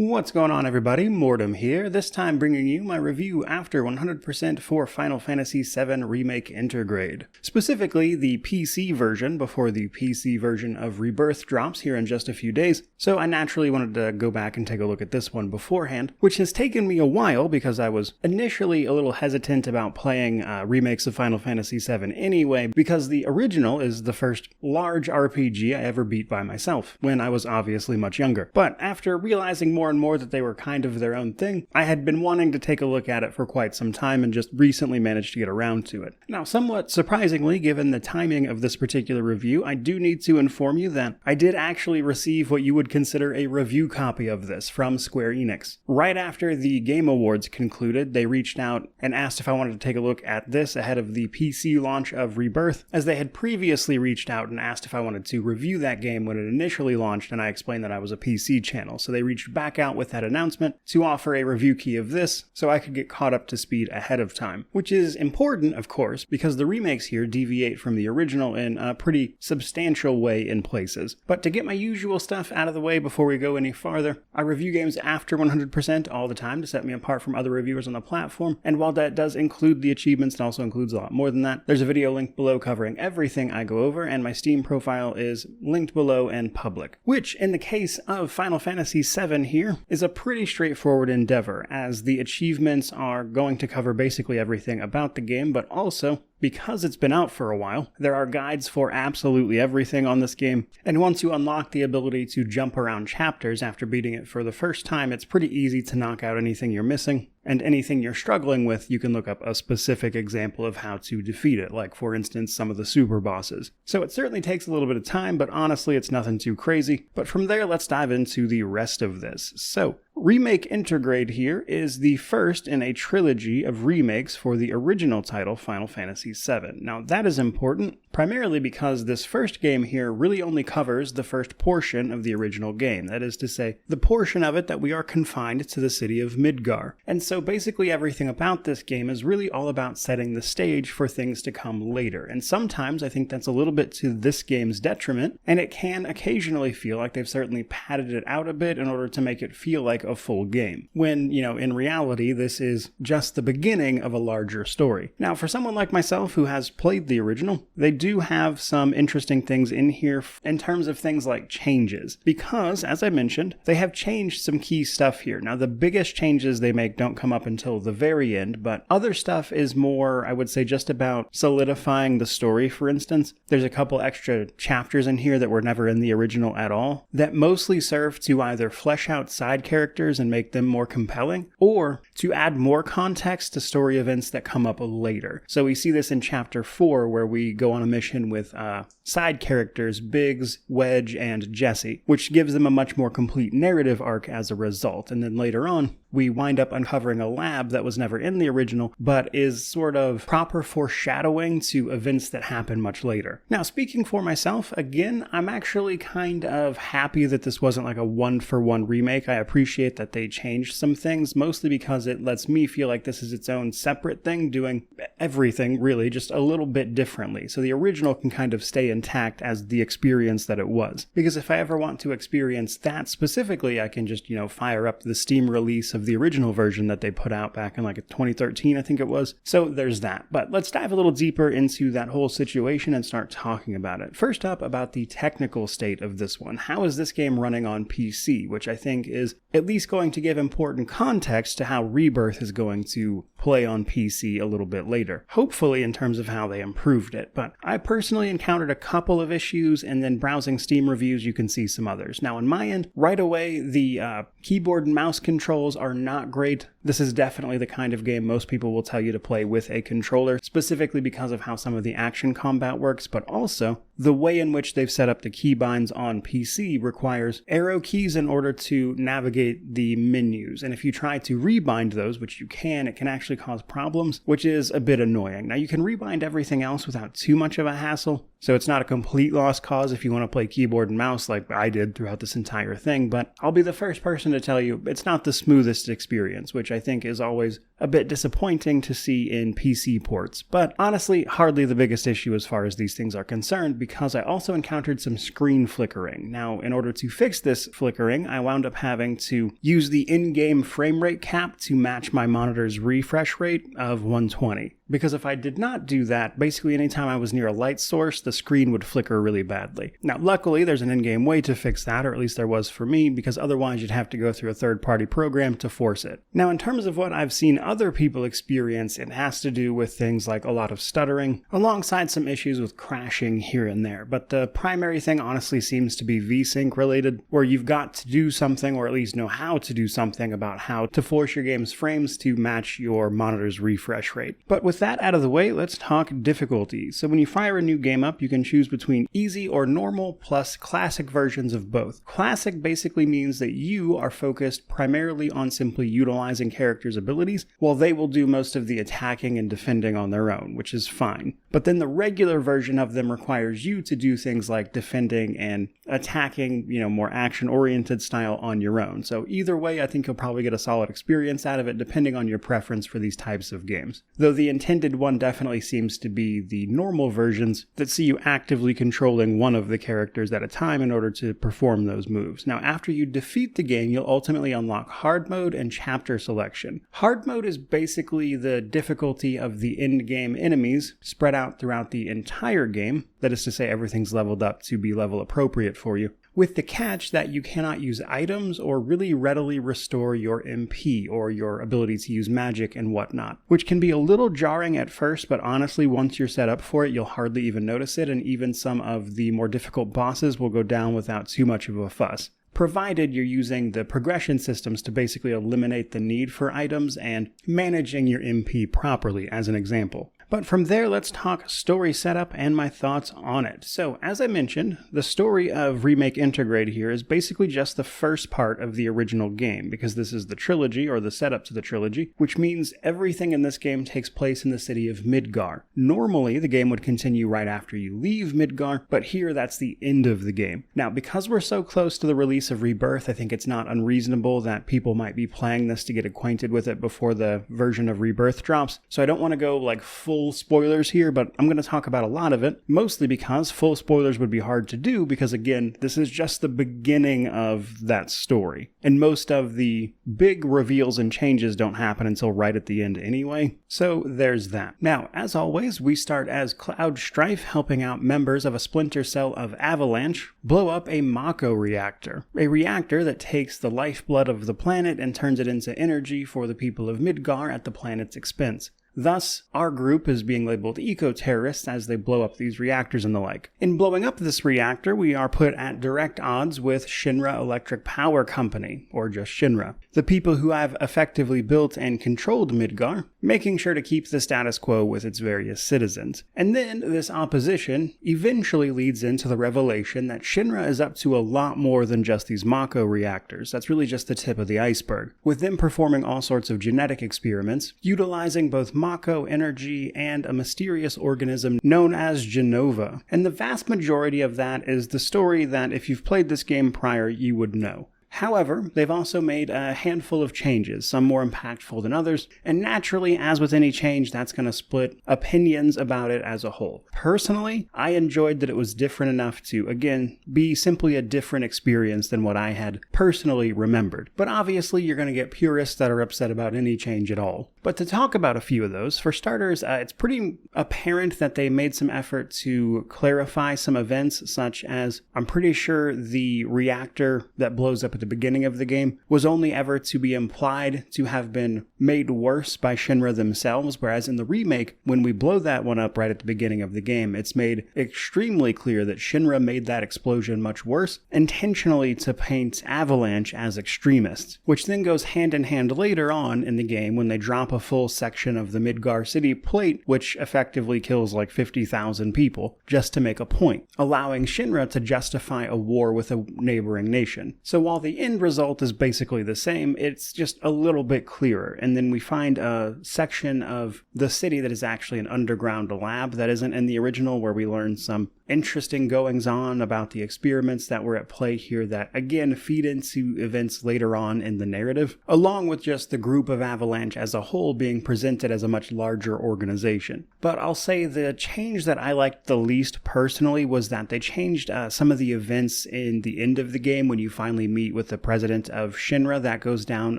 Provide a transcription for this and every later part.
What's going on, everybody? Mortem here, this time bringing you my review after 100% for Final Fantasy VII Remake Intergrade. Specifically, the PC version before the PC version of Rebirth drops here in just a few days, so I naturally wanted to go back and take a look at this one beforehand, which has taken me a while because I was initially a little hesitant about playing remakes of Final Fantasy VII anyway, because the original is the first large RPG I ever beat by myself, when I was obviously much younger. But after realizing more and more that they were kind of their own thing, I had been wanting to take a look at it for quite some time and just recently managed to get around to it. Now, somewhat surprisingly, given the timing of this particular review, I do need to inform you that I did actually receive what you would consider a review copy of this from Square Enix. Right after the Game Awards concluded, they reached out and asked if I wanted to take a look at this ahead of the PC launch of Rebirth, as they had previously reached out and asked if I wanted to review that game when it initially launched, and I explained that I was a PC channel, so they reached back out with that announcement to offer a review key of this so I could get caught up to speed ahead of time. Which is important, of course, because the remakes here deviate from the original in a pretty substantial way in places. But to get my usual stuff out of the way before we go any farther, I review games after 100% all the time to set me apart from other reviewers on the platform, and while that does include the achievements, it also includes a lot more than that. There's a video link below covering everything I go over, and my Steam profile is linked below and public, which in the case of Final Fantasy VII here is a pretty straightforward endeavor, as the achievements are going to cover basically everything about the game, but also, because it's been out for a while, there are guides for absolutely everything on this game, and once you unlock the ability to jump around chapters after beating it for the first time, it's pretty easy to knock out anything you're missing, and anything you're struggling with, you can look up a specific example of how to defeat it, like for instance some of the super bosses. So it certainly takes a little bit of time, but honestly it's nothing too crazy. But from there, let's dive into the rest of this. So, Remake Intergrade here is the first in a trilogy of remakes for the original title, Final Fantasy VII. Now that is important, primarily because this first game here really only covers the first portion of the original game, that is to say, the portion of it that we are confined to the city of Midgar. And so basically everything about this game is really all about setting the stage for things to come later, and sometimes I think that's a little bit to this game's detriment, and it can occasionally feel like they've certainly padded it out a bit in order to make it feel like a full game, when, in reality, this is just the beginning of a larger story. Now, for someone like myself who has played the original, they do have some interesting things in here in terms of things like changes, because, as I mentioned, they have changed some key stuff here. Now, the biggest changes they make don't come up until the very end, but other stuff is more, I would say, just about solidifying the story. For instance, there's a couple extra chapters in here that were never in the original at all, that mostly serve to either flesh out side characters and make them more compelling, or to add more context to story events that come up later. So we see this in Chapter 4, where we go on a mission with side characters Biggs, Wedge, and Jesse, which gives them a much more complete narrative arc as a result. And then later on, we wind up uncovering a lab that was never in the original, but is sort of proper foreshadowing to events that happen much later. Now, speaking for myself, again, I'm actually kind of happy that this wasn't like a one-for-one remake. I appreciate that they changed some things, mostly because it lets me feel like this is its own separate thing, doing everything really just a little bit differently. So the original can kind of stay intact as the experience that it was. Because if I ever want to experience that specifically, I can just, fire up the Steam release of the original version that they put out back in like 2013, I think it was. So there's that. But let's dive a little deeper into that whole situation and start talking about it. First up, about the technical state of this one. How is this game running on PC? Which I think is at least going to give important context to how Rebirth is going to play on PC a little bit later. Hopefully in terms of how they improved it. But I personally encountered a couple of issues, and then browsing Steam reviews you can see some others. Now on my end, right away, the keyboard and mouse controls are not great. This is definitely the kind of game most people will tell you to play with a controller, specifically because of how some of the action combat works, but also the way in which they've set up the keybinds on PC requires arrow keys in order to navigate the menus. And if you try to rebind those, which you can, it can actually cause problems, which is a bit annoying. Now you can rebind everything else without too much of a hassle, so it's not a complete lost cause if you want to play keyboard and mouse like I did throughout this entire thing, but I'll be the first person to tell you it's not the smoothest experience, which I think is always a bit disappointing to see in PC ports, but honestly, hardly the biggest issue as far as these things are concerned, because I also encountered some screen flickering. Now, in order to fix this flickering, I wound up having to use the in-game frame rate cap to match my monitor's refresh rate of 120. Because if I did not do that, basically anytime I was near a light source, the screen would flicker really badly. Now, luckily, there's an in-game way to fix that, or at least there was for me, because otherwise you'd have to go through a third-party program to force it. Now, in terms of what I've seen other people experience, it has to do with things like a lot of stuttering, alongside some issues with crashing here and there. But the primary thing honestly seems to be VSync related, where you've got to do something, or at least know how to do something about how to force your game's frames to match your monitor's refresh rate. But with that out of the way, let's talk difficulty. So when you fire a new game up, you can choose between easy or normal plus classic versions of both. Classic basically means that you are focused primarily on simply utilizing characters' abilities, while they will do most of the attacking and defending on their own, which is fine. But then the regular version of them requires you to do things like defending and attacking, more action-oriented style on your own. So either way, I think you'll probably get a solid experience out of it, depending on your preference for these types of games. Though the intended one definitely seems to be the normal versions that see you actively controlling one of the characters at a time in order to perform those moves. Now, after you defeat the game, you'll ultimately unlock hard mode and chapter selection. Hard mode is basically the difficulty of the end-game enemies spread out throughout the entire game. That is to say, everything's leveled up to be level appropriate for you, with the catch that you cannot use items or really readily restore your MP or your ability to use magic and whatnot, which can be a little jarring at first, but honestly, once you're set up for it, you'll hardly even notice it, and even some of the more difficult bosses will go down without too much of a fuss, provided you're using the progression systems to basically eliminate the need for items and managing your MP properly, as an example. But from there, let's talk story setup and my thoughts on it. So, as I mentioned, the story of Remake Intergrade here is basically just the first part of the original game, because this is the trilogy, or the setup to the trilogy, which means everything in this game takes place in the city of Midgar. Normally, the game would continue right after you leave Midgar, but here that's the end of the game. Now, because we're so close to the release of Rebirth, I think it's not unreasonable that people might be playing this to get acquainted with it before the version of Rebirth drops, so I don't want to go like full spoilers here, but I'm going to talk about a lot of it, mostly because full spoilers would be hard to do, because again, this is just the beginning of that story, and most of the big reveals and changes don't happen until right at the end anyway, so there's that. Now, as always, we start as Cloud Strife helping out members of a splinter cell of Avalanche blow up a Mako reactor, a reactor that takes the lifeblood of the planet and turns it into energy for the people of Midgar at the planet's expense. Thus, our group is being labeled eco-terrorists as they blow up these reactors and the like. In blowing up this reactor, we are put at direct odds with Shinra Electric Power Company, or just Shinra, the people who have effectively built and controlled Midgar, making sure to keep the status quo with its various citizens. And then this opposition eventually leads into the revelation that Shinra is up to a lot more than just these Mako reactors. That's really just the tip of the iceberg, with them performing all sorts of genetic experiments, utilizing both Mako energy and a mysterious organism known as Genova. And the vast majority of that is the story that if you've played this game prior, you would know. However, they've also made a handful of changes, some more impactful than others, and naturally, as with any change, that's going to split opinions about it as a whole. Personally, I enjoyed that it was different enough to, again, be simply a different experience than what I had personally remembered. But obviously, you're going to get purists that are upset about any change at all. But to talk about a few of those, for starters, it's pretty apparent that they made some effort to clarify some events, such as, I'm pretty sure the reactor that blows up at the beginning of the game was only ever to be implied to have been made worse by Shinra themselves, whereas in the remake, when we blow that one up right at the beginning of the game, it's made extremely clear that Shinra made that explosion much worse, intentionally to paint Avalanche as extremists, which then goes hand in hand later on in the game when they drop a full section of the Midgar City plate, which effectively kills like 50,000 people, just to make a point, allowing Shinra to justify a war with a neighboring nation. So while the end result is basically the same, it's just a little bit clearer, and then we find a section of the city that is actually an underground lab that isn't in the original, where we learn some interesting goings-on about the experiments that were at play here that, again, feed into events later on in the narrative, along with just the group of Avalanche as a whole being presented as a much larger organization. But I'll say the change that I liked the least personally was that they changed some of the events in the end of the game when you finally meet with the president of Shinra. That goes down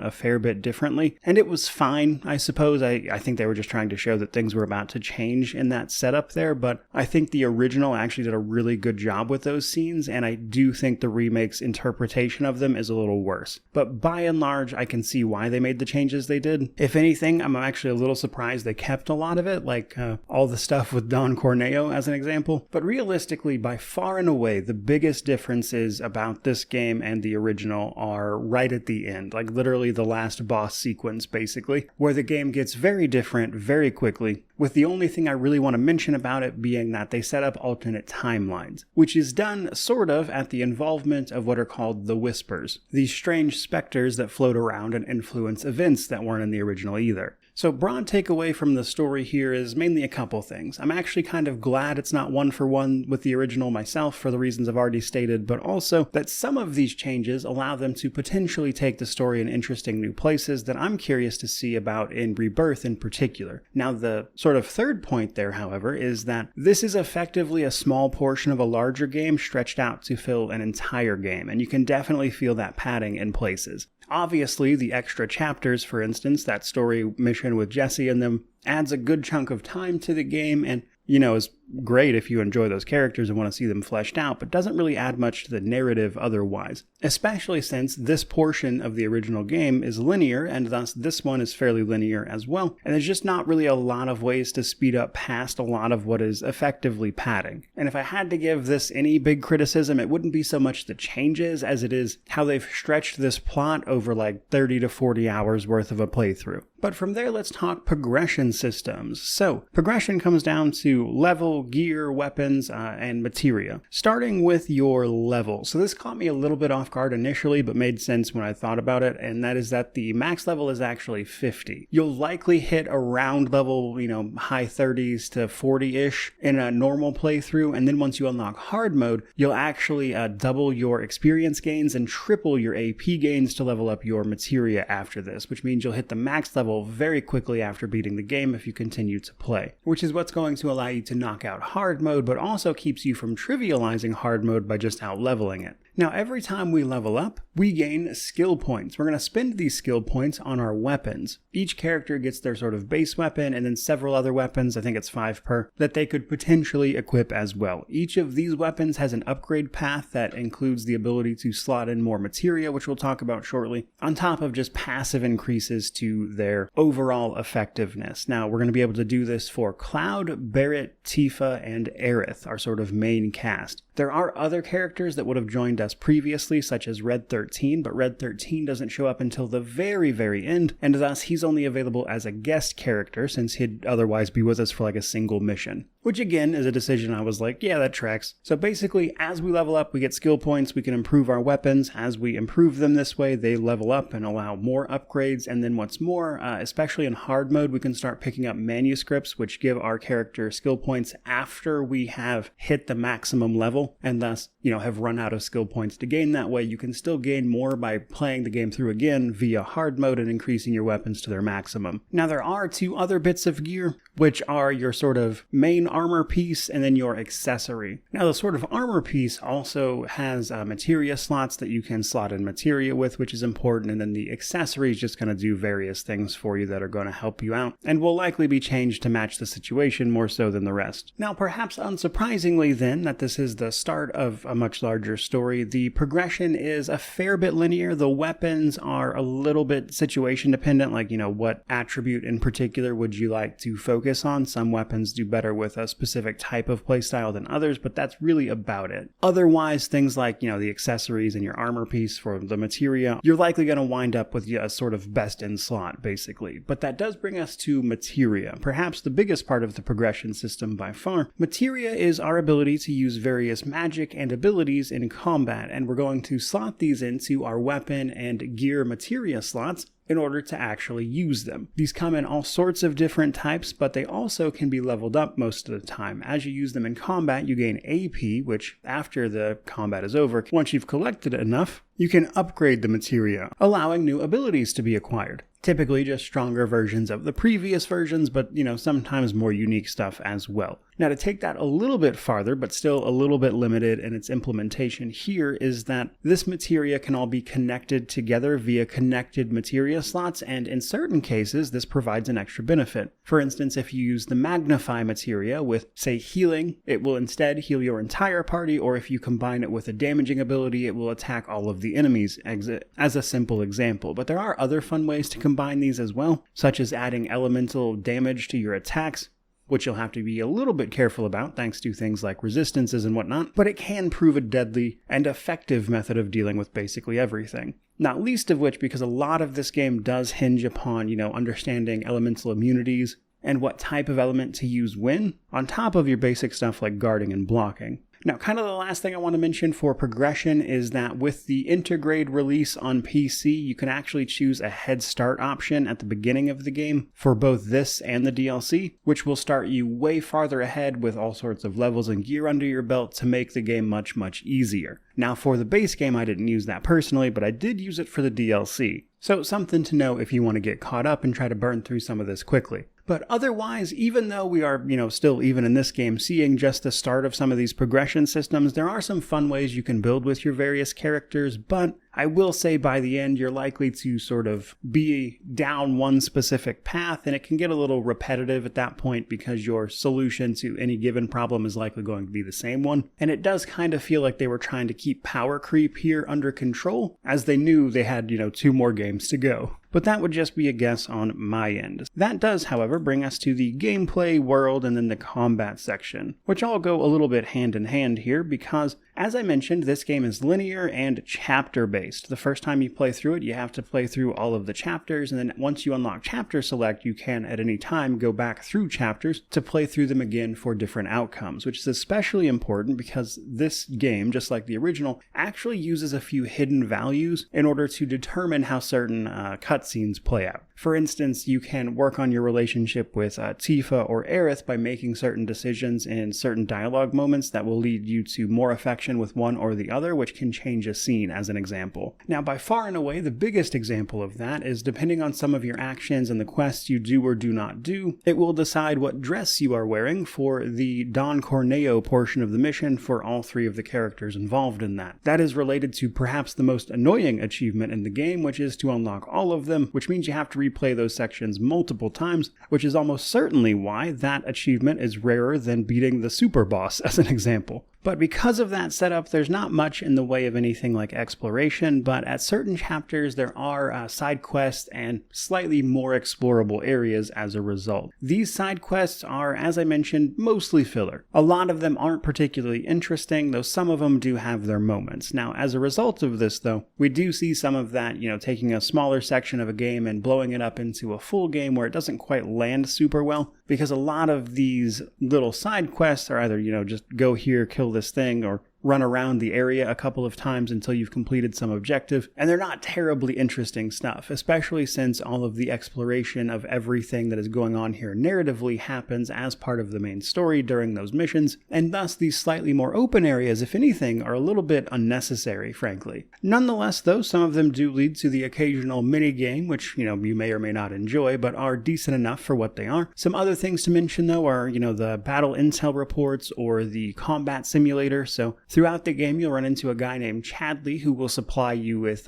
a fair bit differently, and it was fine, I suppose. I think they were just trying to show that things were about to change in that setup there, but I think the original actually did a really good job with those scenes, and I do think the remake's interpretation of them is a little worse. But by and large, I can see why they made the changes they did. If anything, I'm actually a little surprised they kept a lot of it, like all the stuff with Don Corneo as an example. But realistically, by far and away, the biggest differences about this game and the original are right at the end, like literally the last boss sequence basically, where the game gets very different very quickly, with the only thing I really want to mention about it being that they set up alternate timelines, which is done sort of at the involvement of what are called the Whispers, these strange specters that float around and influence events that weren't in the original either. So broad takeaway from the story here is mainly a couple things. I'm actually kind of glad it's not one for one with the original myself for the reasons I've already stated, but also that some of these changes allow them to potentially take the story in interesting new places that I'm curious to see about in Rebirth in particular. Now the sort of third point there, however, is that this is effectively a small portion of a larger game stretched out to fill an entire game, and you can definitely feel that padding in places. Obviously, the extra chapters, for instance, that story mission with Jesse in them, adds a good chunk of time to the game and, is great if you enjoy those characters and want to see them fleshed out, but doesn't really add much to the narrative otherwise, especially since this portion of the original game is linear, and thus this one is fairly linear as well, and there's just not really a lot of ways to speed up past a lot of what is effectively padding. And if I had to give this any big criticism, it wouldn't be so much the changes as it is how they've stretched this plot over like 30 to 40 hours worth of a playthrough. But from there, let's talk progression systems. So, progression comes down to level, gear, weapons, and materia. Starting with your level. So this caught me a little bit off guard initially, but made sense when I thought about it, and that is that the max level is actually 50. You'll likely hit around level, high 30s to 40-ish in a normal playthrough, and then once you unlock hard mode, you'll actually double your experience gains and triple your AP gains to level up your materia after this, which means you'll hit the max level very quickly after beating the game if you continue to play, which is what's going to allow you to knock out hard mode, but also keeps you from trivializing hard mode by just out-leveling it. Now, every time we level up, we gain skill points. We're going to spend these skill points on our weapons. Each character gets their sort of base weapon and then several other weapons, I think it's 5 per, that they could potentially equip as well. Each of these weapons has an upgrade path that includes the ability to slot in more materia, which we'll talk about shortly, on top of just passive increases to their overall effectiveness. Now, we're going to be able to do this for Cloud, Barret, Tifa, and Aerith, our sort of main cast. There are other characters that would have joined us previously, such as Red 13, but Red 13 doesn't show up until the very, very end, and thus he's only available as a guest character since he'd otherwise be with us for like a single mission. Which again is a decision I was like, yeah, that tracks. So basically, as we level up, we get skill points, we can improve our weapons. As we improve them this way, they level up and allow more upgrades, and then what's more, especially in hard mode, we can start picking up manuscripts, which give our character skill points after we have hit the maximum level, and thus, have run out of skill points to gain that way. You can still gain more by playing the game through again via hard mode and increasing your weapons to their maximum. Now, there are 2 other bits of gear, which are your sort of main armor piece and then your accessory. Now, the sort of armor piece also has materia slots that you can slot in materia with, which is important, and then the accessory is just going to do various things for you that are going to help you out, and will likely be changed to match the situation more so than the rest. Now, perhaps unsurprisingly then, that this is the start of a much larger story, the progression is a fair bit linear. The weapons are a little bit situation dependent, like, what attribute in particular would you like to focus on? Some weapons do better with a specific type of playstyle than others, but that's really about it. Otherwise, things like, the accessories and your armor piece for the materia, you're likely going to wind up with a sort of best in slot, basically. But that does bring us to materia, perhaps the biggest part of the progression system by far. Materia is our ability to use various magic and abilities in combat, and we're going to slot these into our weapon and gear materia slots, in order to actually use them. These come in all sorts of different types, but they also can be leveled up most of the time. As you use them in combat, you gain AP, which after the combat is over, once you've collected enough, you can upgrade the materia, allowing new abilities to be acquired. Typically just stronger versions of the previous versions, but sometimes more unique stuff as well. Now to take that a little bit farther, but still a little bit limited in its implementation here, is that this materia can all be connected together via connected materia slots, and in certain cases this provides an extra benefit. For instance, if you use the magnify materia with, say, healing, it will instead heal your entire party, or if you combine it with a damaging ability, it will attack all of the enemies, as a simple example. But there are other fun ways to combine these as well, such as adding elemental damage to your attacks, which you'll have to be a little bit careful about thanks to things like resistances and whatnot, but it can prove a deadly and effective method of dealing with basically everything. Not least of which because a lot of this game does hinge upon, understanding elemental immunities and what type of element to use when, on top of your basic stuff like guarding and blocking. Now, kind of the last thing I want to mention for progression is that with the Intergrade release on PC, you can actually choose a head start option at the beginning of the game for both this and the DLC, which will start you way farther ahead with all sorts of levels and gear under your belt to make the game much, much easier. Now, for the base game, I didn't use that personally, but I did use it for the DLC. So something to know if you want to get caught up and try to burn through some of this quickly. But otherwise, even though we are, still even in this game seeing just the start of some of these progression systems, there are some fun ways you can build with your various characters, but I will say by the end you're likely to sort of be down one specific path, and it can get a little repetitive at that point because your solution to any given problem is likely going to be the same one. And it does kind of feel like they were trying to keep power creep here under control, as they knew they had, 2 more games to go. But that would just be a guess on my end. That does, however, bring us to the gameplay, world, and then the combat section, which all go a little bit hand in hand here because, as I mentioned, this game is linear and chapter-based. The first time you play through it, you have to play through all of the chapters, and then once you unlock Chapter Select, you can at any time go back through chapters to play through them again for different outcomes, which is especially important because this game, just like the original, actually uses a few hidden values in order to determine how certain cutscenes play out. For instance, you can work on your relationship with Tifa or Aerith by making certain decisions in certain dialogue moments that will lead you to more affection with one or the other, which can change a scene, as an example. Now, by far and away, the biggest example of that is depending on some of your actions and the quests you do or do not do, it will decide what dress you are wearing for the Don Corneo portion of the mission for all 3 of the characters involved in that. That is related to perhaps the most annoying achievement in the game, which is to unlock all of them, which means you have to replay those sections multiple times, which is almost certainly why that achievement is rarer than beating the super boss, as an example. But because of that setup, there's not much in the way of anything like exploration, but at certain chapters there are side quests and slightly more explorable areas as a result. These side quests are, as I mentioned, mostly filler. A lot of them aren't particularly interesting, though some of them do have their moments. Now, as a result of this, though, we do see some of that, taking a smaller section of a game and blowing it up into a full game where it doesn't quite land super well, because a lot of these little side quests are either, just go here, kill this thing, or run around the area a couple of times until you've completed some objective, and they're not terribly interesting stuff, especially since all of the exploration of everything that is going on here narratively happens as part of the main story during those missions, and thus these slightly more open areas, if anything, are a little bit unnecessary, frankly. Nonetheless, though, some of them do lead to the occasional mini-game, which, you may or may not enjoy, but are decent enough for what they are. Some other things to mention, though, are, the battle intel reports or the combat simulator, so throughout the game, you'll run into a guy named Chadley who will supply you with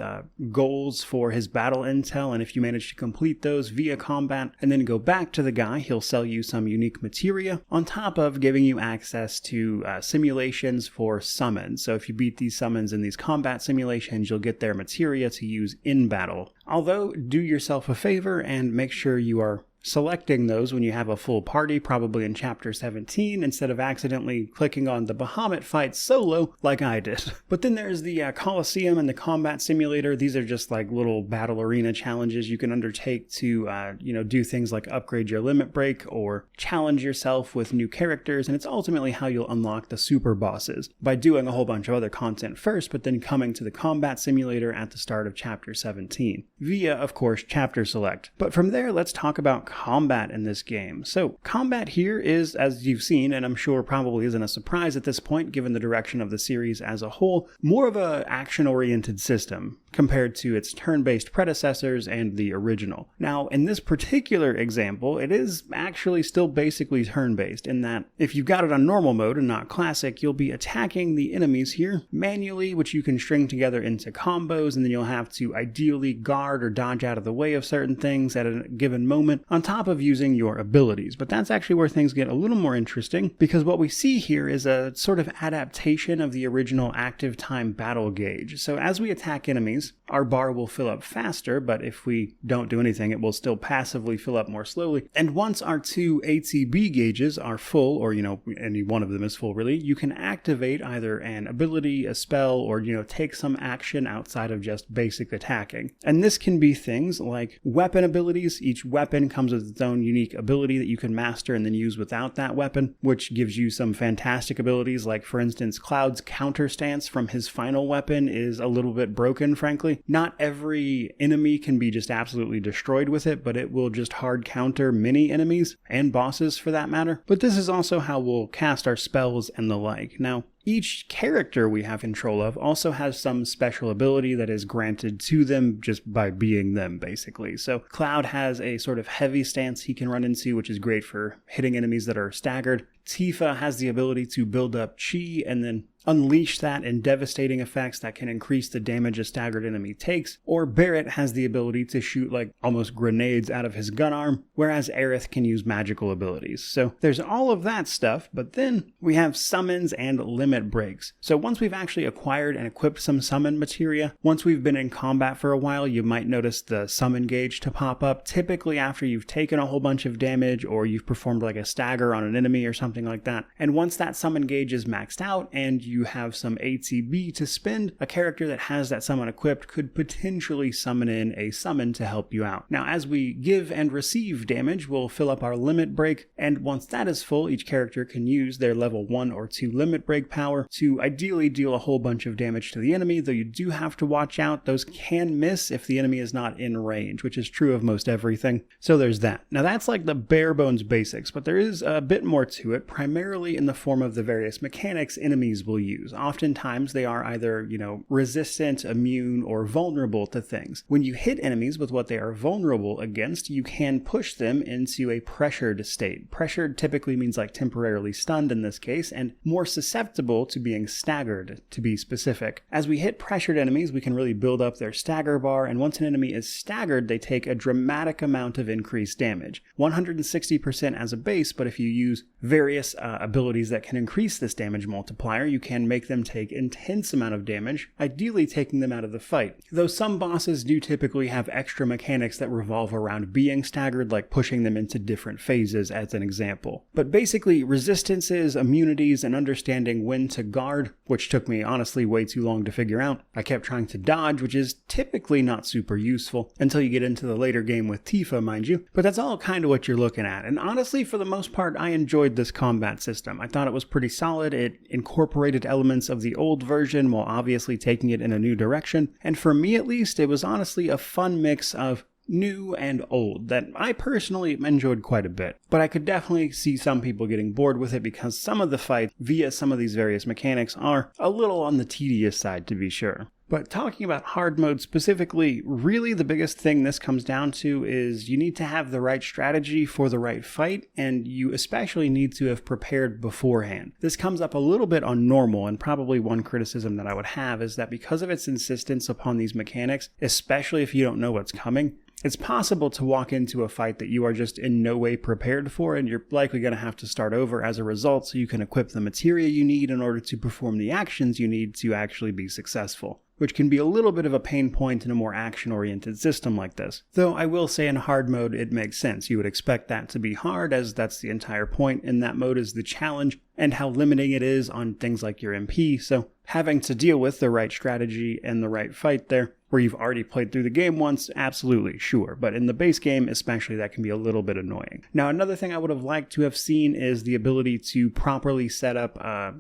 goals for his battle intel, and if you manage to complete those via combat and then go back to the guy, he'll sell you some unique materia, on top of giving you access to simulations for summons. So if you beat these summons in these combat simulations, you'll get their materia to use in battle. Although, do yourself a favor and make sure you are selecting those when you have a full party, probably in Chapter 17, instead of accidentally clicking on the Bahamut fight solo like I did. But then there's the Coliseum and the Combat Simulator. These are just like little battle arena challenges you can undertake to, do things like upgrade your limit break or challenge yourself with new characters, and it's ultimately how you'll unlock the super bosses, by doing a whole bunch of other content first, but then coming to the Combat Simulator at the start of Chapter 17, via, of course, Chapter Select. But from there, let's talk about combat in this game. So, combat here is, as you've seen, and I'm sure probably isn't a surprise at this point, given the direction of the series as a whole, more of a action-oriented system compared to its turn-based predecessors and the original. Now, in this particular example, it is actually still basically turn-based, in that if you've got it on normal mode and not classic, you'll be attacking the enemies here manually, which you can string together into combos, and then you'll have to ideally guard or dodge out of the way of certain things at a given moment, on top of using your abilities. But that's actually where things get a little more interesting, because what we see here is a sort of adaptation of the original active time battle gauge. So as we attack enemies, our bar will fill up faster, but if we don't do anything, it will still passively fill up more slowly. And once our two ATB gauges are full, or, any one of them is full really, you can activate either an ability, a spell, or, take some action outside of just basic attacking. And this can be things like weapon abilities. Each weapon comes with its own unique ability that you can master and then use without that weapon, which gives you some fantastic abilities, like, for instance, Cloud's counter stance from his final weapon is a little bit broken, frankly. Not every enemy can be just absolutely destroyed with it, but it will just hard counter many enemies, and bosses for that matter. But this is also how we'll cast our spells and the like. Now, each character we have control of also has some special ability that is granted to them just by being them, basically. So Cloud has a sort of heavy stance he can run into, which is great for hitting enemies that are staggered. Tifa has the ability to build up chi and then unleash that in devastating effects that can increase the damage a staggered enemy takes. Or Barret has the ability to shoot like almost grenades out of his gun arm, whereas Aerith can use magical abilities. So there's all of that stuff, but then we have summons and limit breaks. So once we've actually acquired and equipped some summon materia, once we've been in combat for a while, you might notice the summon gauge to pop up, typically after you've taken a whole bunch of damage or you've performed like a stagger on an enemy or something like that. And once that summon gauge is maxed out and you have some ATB to spend, a character that has that summon equipped could potentially summon in a summon to help you out. Now, as we give and receive damage, we'll fill up our limit break, and once that is full, each character can use their level 1 or 2 limit break power to ideally deal a whole bunch of damage to the enemy, though you do have to watch out. Those can miss if the enemy is not in range, which is true of most everything. So there's that. Now that's like the bare bones basics, but there is a bit more to it, primarily in the form of the various mechanics enemies will use. Oftentimes they are either, resistant, immune, or vulnerable to things. When you hit enemies with what they are vulnerable against, you can push them into a pressured state. Pressured typically means like temporarily stunned in this case, and more susceptible to being staggered, to be specific. As we hit pressured enemies, we can really build up their stagger bar, and once an enemy is staggered, they take a dramatic amount of increased damage. 160% as a base, but if you use various abilities that can increase this damage multiplier, you can make them take intense amount of damage, ideally taking them out of the fight. Though some bosses do typically have extra mechanics that revolve around being staggered, like pushing them into different phases as an example. But basically, resistances, immunities, and understanding when to guard, which took me honestly way too long to figure out. I kept trying to dodge, which is typically not super useful, until you get into the later game with Tifa, mind you. But that's all kind of what you're looking at, and honestly, for the most part, I enjoyed this combat system. I thought it was pretty solid. It incorporated elements of the old version while obviously taking it in a new direction, and for me at least, it was honestly a fun mix of new and old that I personally enjoyed quite a bit. But I could definitely see some people getting bored with it because some of the fights via some of these various mechanics are a little on the tedious side, to be sure. But talking about hard mode specifically, really the biggest thing this comes down to is you need to have the right strategy for the right fight, and you especially need to have prepared beforehand. This comes up a little bit on normal, and probably one criticism that I would have is that because of its insistence upon these mechanics, especially if you don't know what's coming, it's possible to walk into a fight that you are just in no way prepared for, and you're likely going to have to start over as a result so you can equip the materia you need in order to perform the actions you need to actually be successful. which can be a little bit of a pain point in a more action-oriented system like this. Though I will say in hard mode it makes sense. You would expect that to be hard, as that's the entire point in that mode, is the challenge and how limiting it is on things like your MP, so having to deal with the right strategy and the right fight there, where you've already played through the game once, absolutely, sure. But in the base game, especially, that can be a little bit annoying. Now, another thing I would have liked to have seen is the ability to properly set up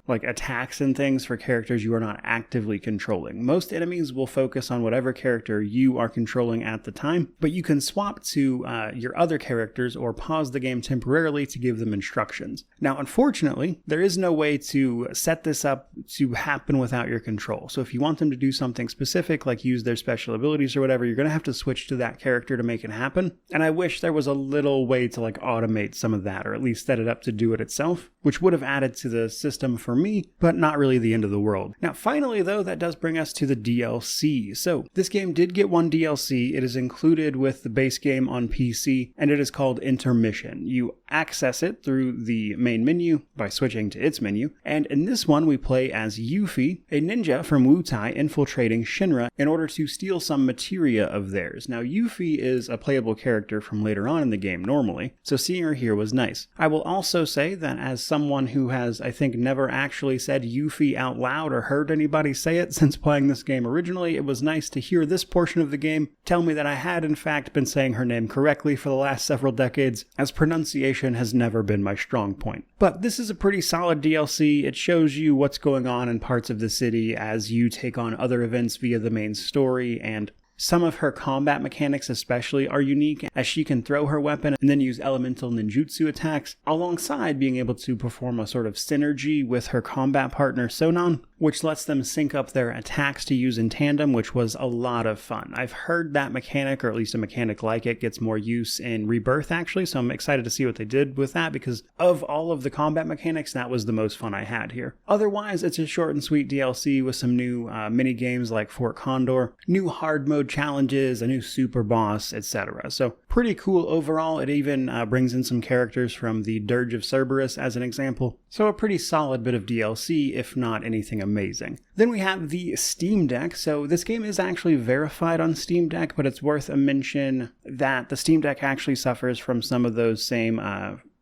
like attacks and things for characters you are not actively controlling. Most enemies will focus on whatever character you are controlling at the time, but you can swap to your other characters or pause the game temporarily to give them instructions. Now, unfortunately, there is no way to set this up to happen without your control. So if you want them to do something specific, like use their special abilities or whatever, you're going to have to switch to that character to make it happen. And I wish there was a little way to like automate some of that, or at least set it up to do it itself, which would have added to the system for me, but not really the end of the world. Now, finally though, that does bring us to the DLC. So this game did get one DLC. It is included with the base game on PC, and it is called Intermission. You access it through the main menu by switching to its menu, and in this one we play as Yuffie, a ninja from Wutai infiltrating Shinra in order to steal some materia of theirs. Now, Yuffie is a playable character from later on in the game normally, so seeing her here was nice. I will also say that as someone who has, I think, never actually said Yuffie out loud or heard anybody say it since playing this game originally, it was nice to hear this portion of the game tell me that I had in fact been saying her name correctly for the last several decades, as pronunciation has never been my strong point. But this is a pretty solid DLC. It shows you what's going on in parts of the city as you take on other events via the main story, and some of her combat mechanics especially are unique, as she can throw her weapon and then use elemental ninjutsu attacks, alongside being able to perform a sort of synergy with her combat partner Sonon, which lets them sync up their attacks to use in tandem, which was a lot of fun. I've heard that mechanic, or at least a mechanic like it, gets more use in Rebirth actually, so I'm excited to see what they did with that, because of all of the combat mechanics, that was the most fun I had here. Otherwise, it's a short and sweet DLC with some new mini games like Fort Condor, new hard mode challenges, a new super boss, etc. So pretty cool overall. It even brings in some characters from the Dirge of Cerberus as an example. So a pretty solid bit of DLC, if not anything amazing. Then we have the Steam Deck. So this game is actually verified on Steam Deck, but it's worth a mention that the Steam Deck actually suffers from some of those same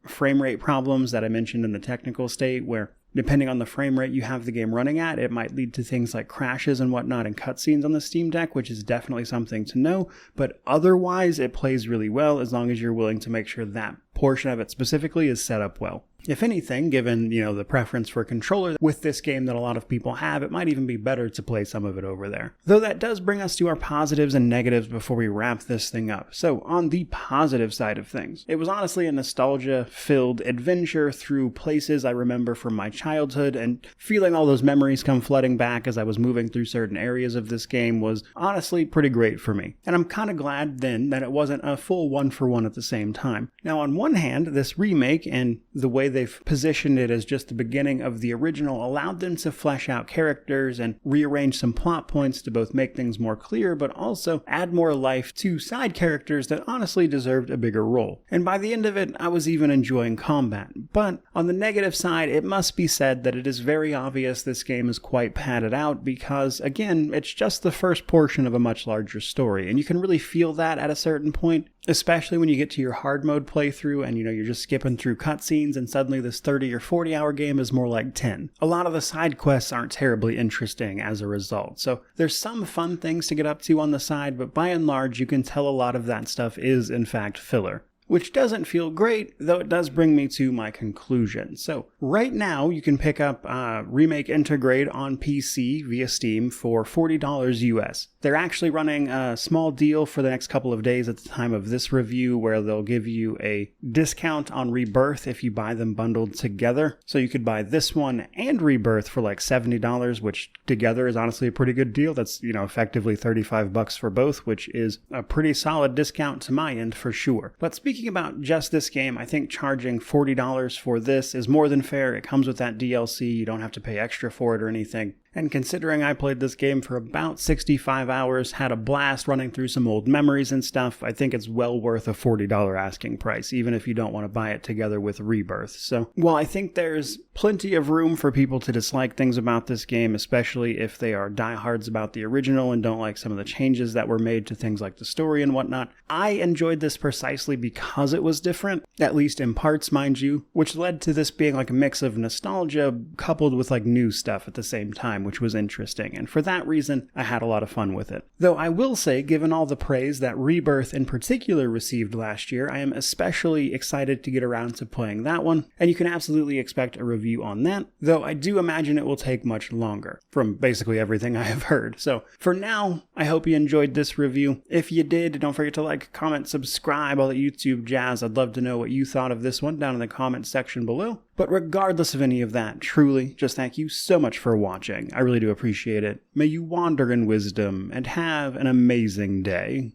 frame rate problems that I mentioned in the technical state, where depending on the frame rate you have the game running at, it might lead to things like crashes and whatnot and cutscenes on the Steam Deck, which is definitely something to know, but otherwise it plays really well as long as you're willing to make sure that portion of it specifically is set up well. If anything, given, the preference for a controller with this game that a lot of people have, it might even be better to play some of it over there. Though that does bring us to our positives and negatives before we wrap this thing up. So, on the positive side of things, it was honestly a nostalgia-filled adventure through places I remember from my childhood, and feeling all those memories come flooding back as I was moving through certain areas of this game was honestly pretty great for me. And I'm kind of glad then that it wasn't a full one-for-one at the same time. Now, on one hand, this remake and the way they've positioned it as just the beginning of the original allowed them to flesh out characters and rearrange some plot points to both make things more clear, but also add more life to side characters that honestly deserved a bigger role. And by the end of it, I was even enjoying combat. But on the negative side, it must be said that it is very obvious this game is quite padded out because, again, it's just the first portion of a much larger story, and you can really feel that at a certain point, especially when you get to your hard mode playthrough and you're just skipping through cutscenes and suddenly this 30 or 40 hour game is more like 10. A lot of the side quests aren't terribly interesting as a result, so there's some fun things to get up to on the side, but by and large you can tell a lot of that stuff is in fact filler. Which doesn't feel great, though it does bring me to my conclusion. So, right now, you can pick up Remake Intergrade on PC via Steam for $40 US. They're actually running a small deal for the next couple of days at the time of this review, where they'll give you a discount on Rebirth if you buy them bundled together. So you could buy this one and Rebirth for like $70, which together is honestly a pretty good deal. That's, effectively $35 for both, which is a pretty solid discount to my end for sure. But speaking about just this game, I think charging $40 for this is more than fair. It comes with that DLC. You don't have to pay extra for it or anything. And considering I played this game for about 65 hours, had a blast running through some old memories and stuff, I think it's well worth a $40 asking price, even if you don't want to buy it together with Rebirth. So, while I think there's plenty of room for people to dislike things about this game, especially if they are diehards about the original and don't like some of the changes that were made to things like the story and whatnot, I enjoyed this precisely because it was different, at least in parts, mind you, which led to this being like a mix of nostalgia coupled with like new stuff at the same time, which was interesting, and for that reason, I had a lot of fun with it. Though I will say, given all the praise that Rebirth in particular received last year, I am especially excited to get around to playing that one, and you can absolutely expect a review on that, though I do imagine it will take much longer, from basically everything I have heard. So, for now, I hope you enjoyed this review. If you did, don't forget to like, comment, subscribe, all that YouTube jazz. I'd love to know what you thought of this one down in the comment section below. But regardless of any of that, truly, just thank you so much for watching. I really do appreciate it. May you wander in wisdom and have an amazing day.